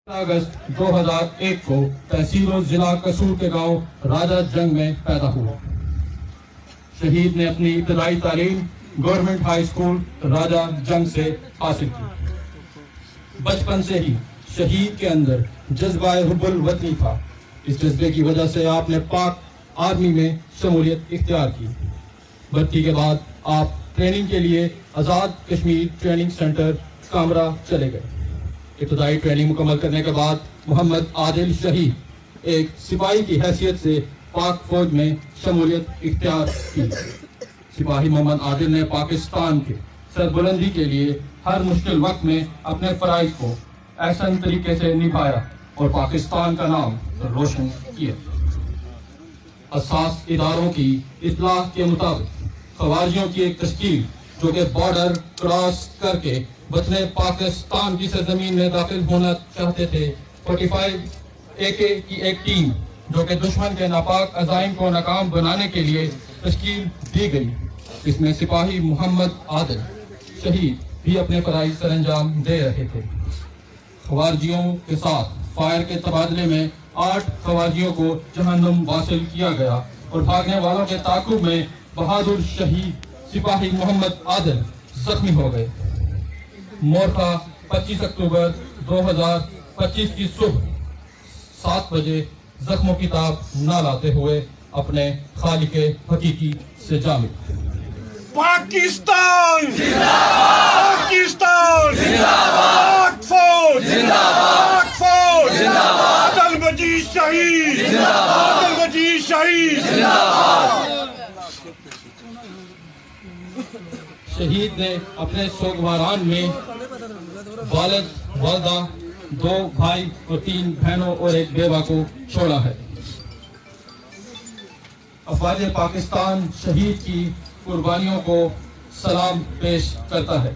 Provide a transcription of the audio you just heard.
اگست 2001 کو تحصیل و ضلع قصور کے گاؤں راجہ جنگ میں پیدا ہوا۔ شہید نے اپنی ابتدائی تعلیم گورنمنٹ ہائی اسکول راجہ جنگ سے حاصل کی۔ بچپن سے ہی شہید کے اندر جذبہ حب الوطنی تھا۔ اس جذبے کی وجہ سے آپ نے پاک آرمی میں شمولیت اختیار کی۔ بھرتی کے بعد آپ ٹریننگ کے لیے آزاد کشمیر ٹریننگ سینٹر کامرا چلے گئے۔ ابتدائی ٹریننگ مکمل کرنے کے بعد محمد عادل شہید ایک سپاہی کی حیثیت سے پاک فوج میں شمولیت اختیار کی۔ سپاہی محمد عادل نے پاکستان کے سربلندی کے لیے ہر مشکل وقت میں اپنے فرائض کو احسن طریقے سے نبھایا اور پاکستان کا نام روشن کیا۔ حساس اداروں کی اطلاع کے مطابق خواریوں کی ایک تشکیل جو کہ بارڈر کراس کر کے وطن پاکستان کی سرزمین میں داخل ہونا چاہتے تھے، 45 AK کی ایک ٹیم جو کہ دشمن کے ناپاک عزائم کو ناکام بنانے کے لیے تشکیل دی گئی۔ اس میں سپاہی محمد عادل شہید بھی اپنے فرائض سر انجام دے رہے تھے۔ خوارجیوں کے ساتھ فائر کے تبادلے میں 8 خوارجیوں کو جہنم واصل کیا گیا اور بھاگنے والوں کے تعاقب میں بہادر شہید سپاہی محمد عادل زخمی ہو گئے۔ مورخہ 25 اکتوبر 2025 کی صبح 7 بجے زخموں کی تاب نہ لاتے ہوئے اپنے خالق حقیقی سے جا ملے۔ پاکستان زندہ باد، پاکستان زندہ باد، پاک فوج زندہ باد، پاک فوج زندہ باد، عادل مجید شہید زندہ باد، عادل مجید شہید زندہ باد۔ شہید نے اپنے سوگواران میں والد، والدہ، 2 بھائی اور 3 بہنوں اور ایک بیوہ کو چھوڑا ہے۔ افواج پاکستان شہید کی قربانیوں کو سلام پیش کرتا ہے۔